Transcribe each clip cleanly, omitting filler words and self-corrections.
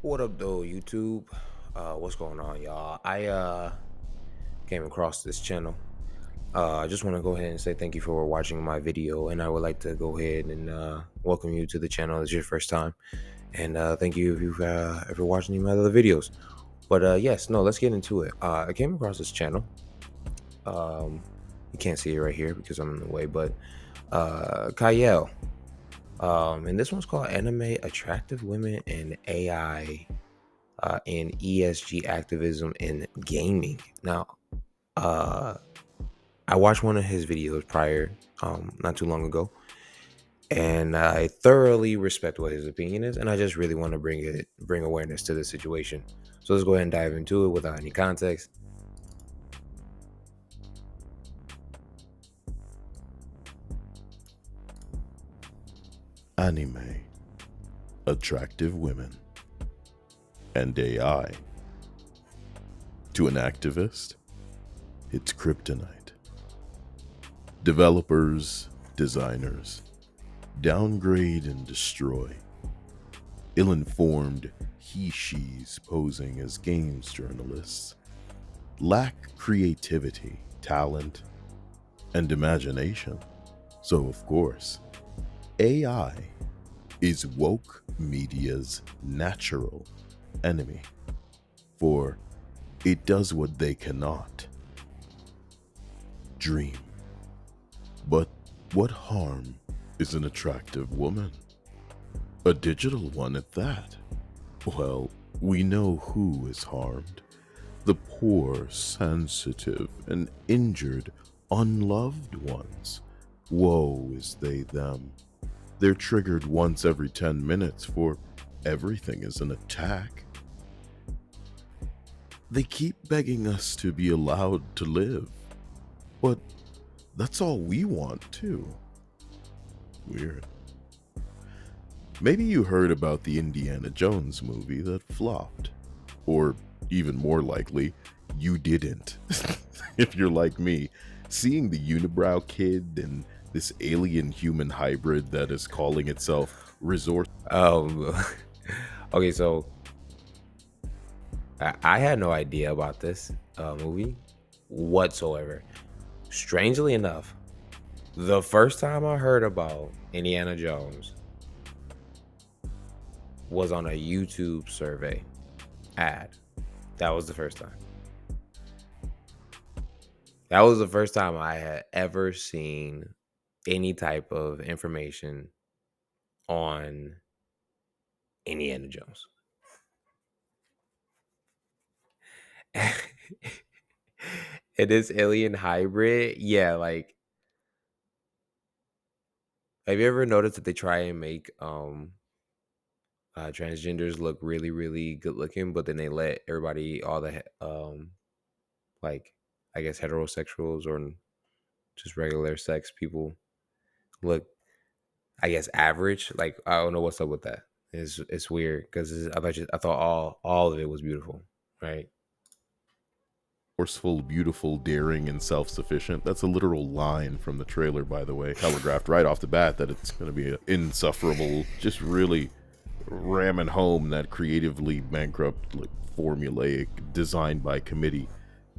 What up, though, YouTube? What's going on, y'all? I came across this channel. I just want to go ahead and say thank you for watching my video, and I would like to go ahead and welcome you to the channel. It's your first time, and thank you if you've ever watched any of my other videos. But yes, no, let's get into it. I came across this channel. Um, you can't see it right here because I'm in the way, but Cyael. And this one's called Anime Attractive Women and AI in ESG activism in gaming. Now, uh, I watched one of his videos prior, not too long ago, and I thoroughly respect what his opinion is, and I just really want to bring awareness to the situation. So let's go ahead and dive into it without any context. Anime, attractive women, and AI. To an activist, it's kryptonite. Developers, designers, downgrade and destroy. Ill-informed he-she's posing as games journalists lack creativity, talent, and imagination. So of course, AI is woke media's natural enemy, for it does what they cannot: dream. But what harm is an attractive woman? A digital one at that? Well, we know who is harmed: the poor, sensitive, and injured, unloved ones. Woe is they them. They're triggered once every 10 minutes, for everything is an attack. They keep begging us to be allowed to live, but that's all we want too. Weird. Maybe you heard about the Indiana Jones movie that flopped. Or even more likely, you didn't. If you're like me, seeing the unibrow kid and this alien human hybrid that is calling itself Resort. Um, okay, so I had no idea about this movie whatsoever. Strangely enough, the first time I heard about Indiana Jones was on a YouTube survey ad. That was the first time. That was the first time I had ever seen any type of information on Indiana Jones. And this alien hybrid, yeah, like, have you ever noticed that they try and make transgenders look really, really good looking, but then they let everybody, all the like, I guess heterosexuals or just regular sex people look, I guess, average. Like, I don't know what's up with that. It's weird because I thought all of it was beautiful, right? Forceful, beautiful, daring, and self-sufficient. That's a literal line from the trailer, by the way. Telegraphed right off the bat that it's going to be insufferable, just really ramming home that creatively bankrupt, like, formulaic, designed by committee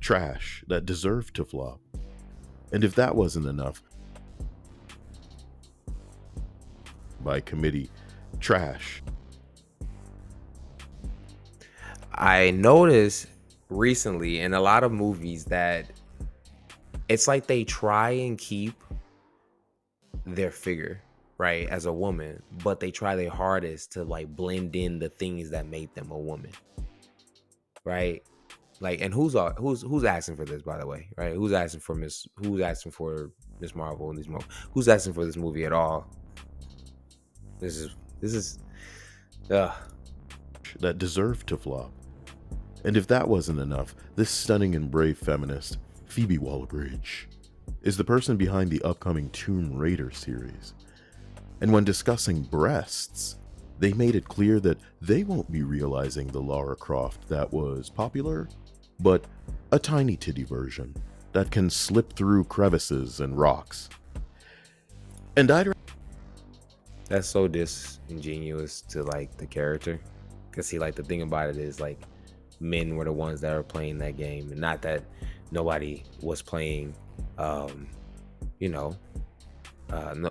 trash that deserved to flop. And if that wasn't enough, by committee trash. I noticed recently in a lot of movies that it's like they try and keep their figure, right, as a woman, but they try their hardest to like blend in the things that made them a woman, right? Like, and who's asking for this, by the way, right? Who's asking for Miss Marvel and these mo who's asking for this movie at all? This is uh That deserved to flop. And if that wasn't enough, this stunning and brave feminist, Phoebe Waller-Bridge, is the person behind the upcoming Tomb Raider series. And when discussing breasts, they made it clear that they won't be realizing the Lara Croft that was popular, but a tiny titty version that can slip through crevices and rocks. And I'd that's so disingenuous to like the character. Cause see, like the thing about it is like men were the ones that were playing that game, and not that nobody was playing. Um, you know,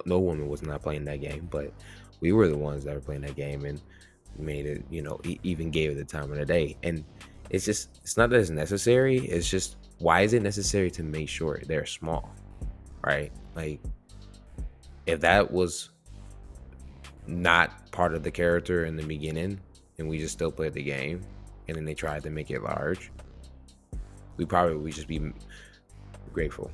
no woman was not playing that game, but we were the ones that were playing that game and made it. Even gave it the time of the day. And it's not that it's necessary. It's just why is it necessary to make sure they're small, right? Like if that was not part of the character in the beginning and we just still played the game and then they tried to make it large, we probably would just be grateful.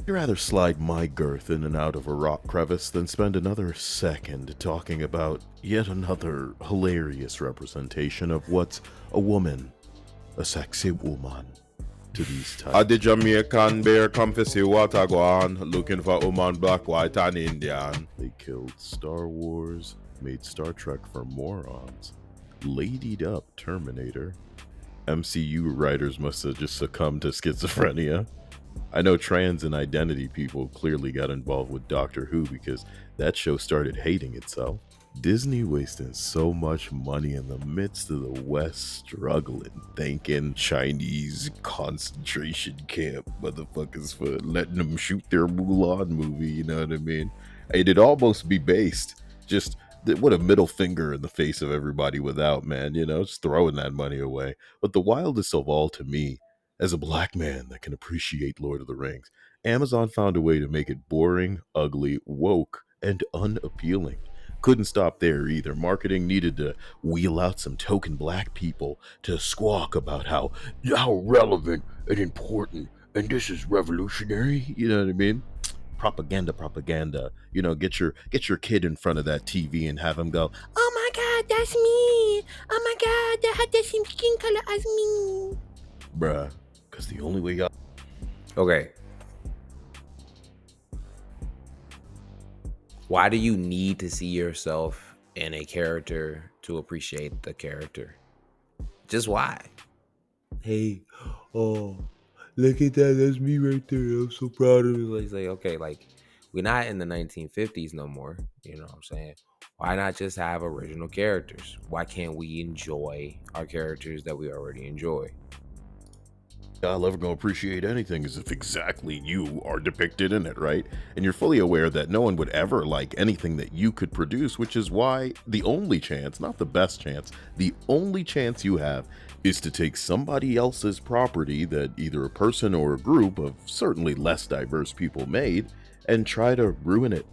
I'd rather slide my girth in and out of a rock crevice than spend another second talking about yet another hilarious representation of what's a woman, a sexy woman, to these types. The Jamaican bear come to see what I go on, looking for woman, black, white, and Indian. They killed Star Wars, made Star Trek for morons, ladied up Terminator. MCU writers must have just succumbed to schizophrenia. I know trans and identity people clearly got involved with Doctor Who because that show started hating itself. Disney wasting so much money in the midst of the West struggling, thanking Chinese concentration camp motherfuckers for letting them shoot their Mulan movie, you know what I mean? It'd almost be based. Just what a middle finger in the face of everybody without, man, just throwing that money away. But the wildest of all to me, as a black man that can appreciate Lord of the Rings, Amazon found a way to make it boring, ugly, woke, and unappealing. Couldn't stop there either. Marketing needed to wheel out some token black people to squawk about how relevant and important and this is revolutionary. You know what I mean? Propaganda. Get your kid in front of that TV and have him go, "Oh my God, that's me! Oh my God, that had the same skin color as me, bruh." Because the only way y'all Okay. Why do you need to see yourself in a character to appreciate the character? Just why? Hey, oh, look at that. That's me right there. I'm so proud of it. Like, okay, like, we're not in the 1950s no more. You know what I'm saying? Why not just have original characters? Why can't we enjoy our characters that we already enjoy? ever gonna appreciate anything is if exactly you are depicted in it, right? And you're fully aware that no one would ever like anything that you could produce, which is why the only chance, not the best chance, the only chance you have is to take somebody else's property that either a person or a group of certainly less diverse people made and try to ruin it,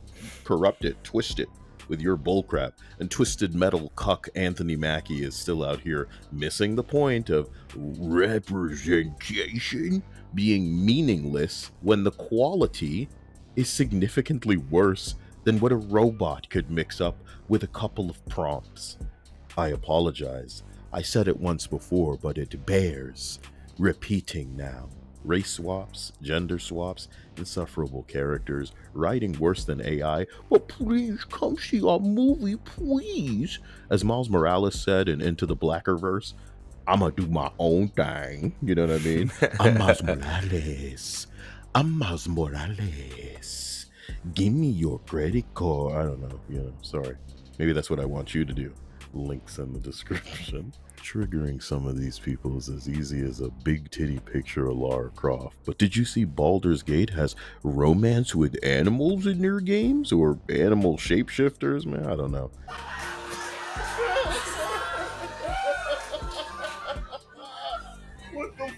corrupt it, twist it with your bullcrap. And twisted metal cuck Anthony Mackie is still out here missing the point of representation being meaningless when the quality is significantly worse than what a robot could mix up with a couple of prompts. I apologize. I said it once before, but it bears repeating now. Race swaps, gender swaps, insufferable characters, writing worse than AI. But please come see our movie, please. As Miles Morales said in Into the Blackerverse, I'ma do my own thing. You know what I mean? I'm Miles Morales. I'm Miles Morales. Give me your credit card. I don't know. Sorry. Maybe that's what I want you to do. Links in the description. Triggering some of these people is as easy as a big titty picture of Lara Croft. But did you see Baldur's Gate has romance with animals in their games? Or animal shapeshifters? Man, I don't know. What the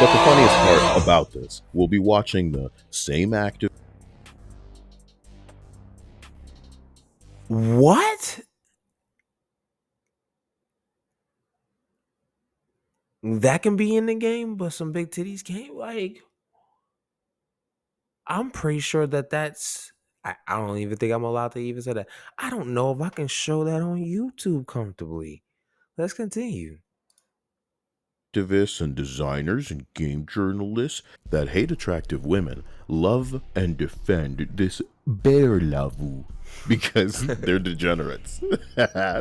But the funniest part about this, we'll be watching the same actor. What? That can be in the game, but some big titties can't? Like, I'm pretty sure that's. I don't even think I'm allowed to even say that. I don't know if I can show that on YouTube comfortably. Let's continue. Activists and designers and game journalists that hate attractive women love and defend this bear lavu because they're degenerates.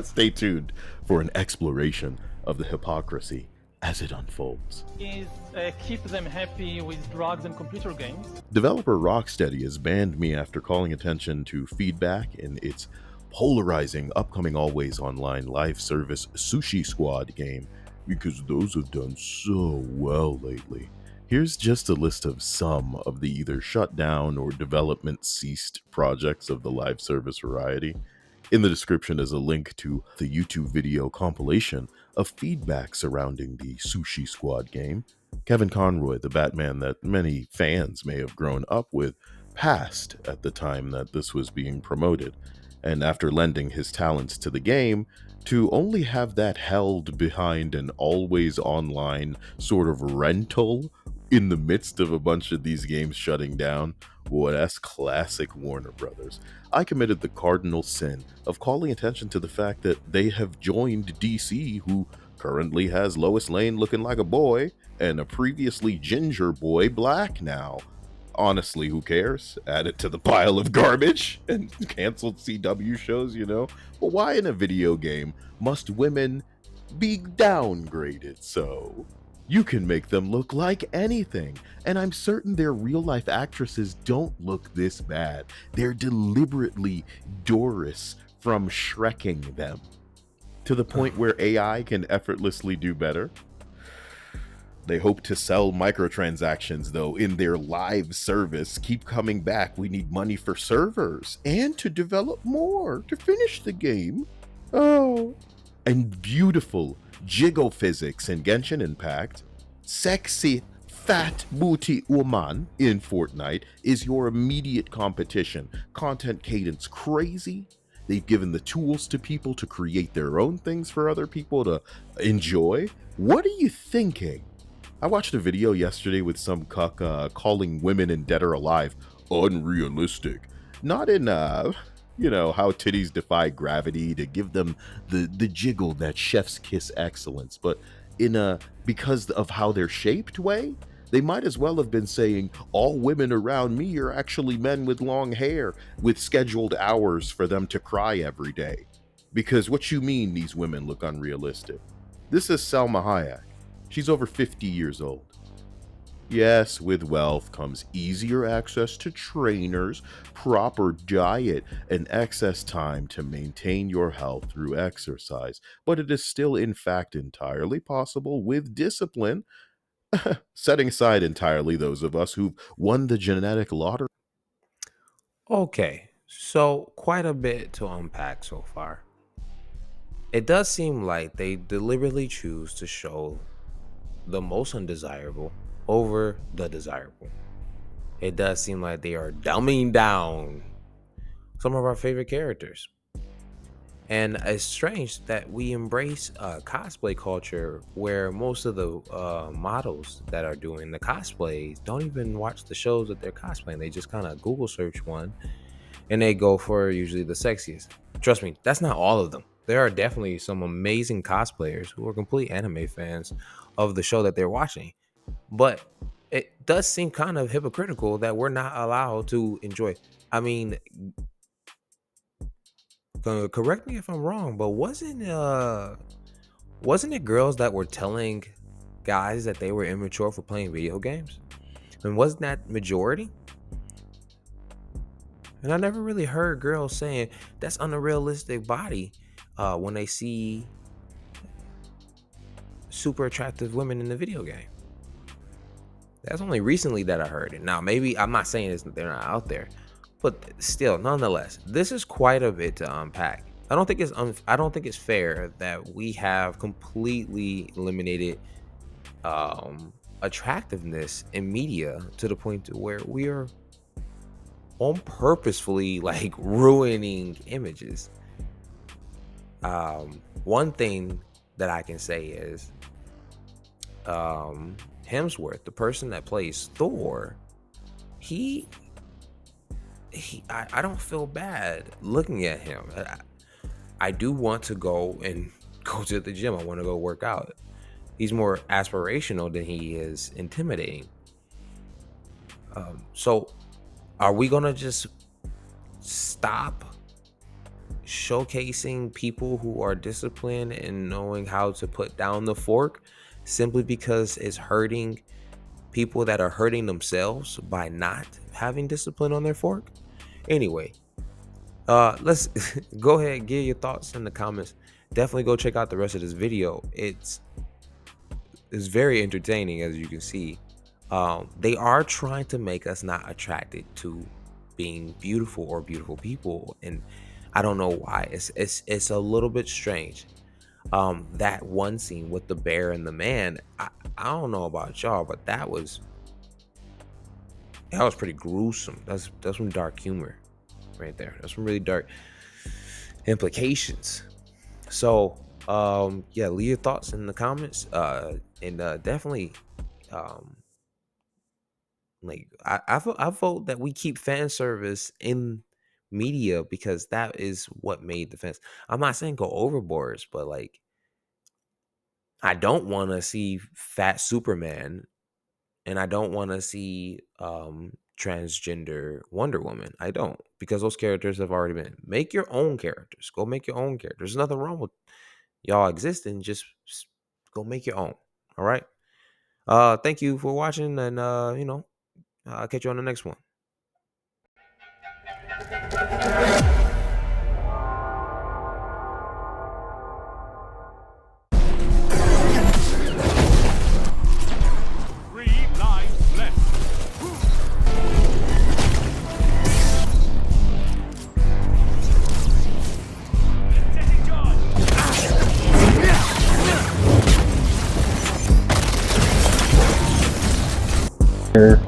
Stay tuned for an exploration of the hypocrisy as it unfolds. is keep them happy with drugs and computer games. Developer Rocksteady has banned me after calling attention to feedback in its polarizing upcoming Always Online live service Sushi Squad game because those have done so well lately. Here's just a list of some of the either shut down or development ceased projects of the live service variety. In the description is a link to the YouTube video compilation of feedback surrounding the Sushi Squad game. Kevin Conroy, the Batman that many fans may have grown up with, passed at the time that this was being promoted, and after lending his talents to the game, to only have that held behind an always online sort of rental in the midst of a bunch of these games shutting down, boy, that's classic Warner Brothers. I committed the cardinal sin of calling attention to the fact that they have joined DC, who currently has Lois Lane looking like a boy and a previously ginger boy black now. Honestly, who cares? Add it to the pile of garbage and canceled CW shows, you know? But why in a video game must women be downgraded so? You can make them look like anything, and I'm certain their real life actresses don't look this bad. They're deliberately Doris from Shrekking them to the point where AI can effortlessly do better. They hope to sell microtransactions, though, in their live service. Keep coming back. We need money for servers and to develop more to finish the game. Oh. And beautiful jiggle physics in Genshin Impact. Sexy, fat booty woman in Fortnite is your immediate competition. Content cadence crazy. They've given the tools to people to create their own things for other people to enjoy. What are you thinking? I watched a video yesterday with some cuck calling women in Dead or Alive unrealistic. Not in, how titties defy gravity to give them the jiggle that chef's kiss excellence, but in a because of how they're shaped way. They might as well have been saying, all women around me are actually men with long hair, with scheduled hours for them to cry every day. Because what you mean these women look unrealistic? This is Selma Hayek. She's over 50 years old. Yes, with wealth comes easier access to trainers, proper diet, and excess time to maintain your health through exercise. But it is still, in fact, entirely possible with discipline, setting aside entirely those of us who've won the genetic lottery. Okay, so quite a bit to unpack so far. It does seem like they deliberately choose to show the most undesirable over the desirable. It does seem like they are dumbing down some of our favorite characters. And it's strange that we embrace cosplay culture where most of the models that are doing the cosplays don't even watch the shows that they're cosplaying. They just kind of Google search one and they go for usually the sexiest. Trust me, that's not all of them. There are definitely some amazing cosplayers who are complete anime fans of the show that they're watching. But it does seem kind of hypocritical that we're not allowed to enjoy. I mean, correct me if I'm wrong, but wasn't it girls that were telling guys that they were immature for playing video games? And wasn't that majority? And I never really heard girls saying that's unrealistic body when they see super attractive women in the video game. That's only recently that I heard it. Now, maybe I'm not saying they're not out there, but still, nonetheless, this is quite a bit to unpack. I don't think it's fair that we have completely eliminated attractiveness in media to the point to where we are on purposefully like ruining images. One thing that I can say is Hemsworth, the person that plays Thor, I don't feel bad looking at him. I do want to go and go to the gym. I want to go work out. He's more aspirational than he is intimidating. So are we gonna just stop showcasing people who are disciplined and knowing how to put down the fork simply because it's hurting people that are hurting themselves by not having discipline on their fork. Anyway, let's go ahead and give your thoughts in the comments. Definitely go check out the rest of this video. It's very entertaining, as you can see. They are trying to make us not attracted to being beautiful or beautiful people, and I don't know why. It's a little bit strange. That one scene with the bear and the man, I don't know about y'all, but that was pretty gruesome. That's some dark humor right there. That's some really dark implications. So yeah, leave your thoughts in the comments, and definitely like I vote that we keep fan service in media, because that is what made the fans. I'm not saying go overboard, but like, I don't want to see fat Superman, and I don't want to see transgender Wonder Woman. I don't, because those characters have already been. Make your own characters. Go make your own characters. There's nothing wrong with y'all existing. Just go make your own. All right. Thank you for watching, and I'll catch you on the next one. Here.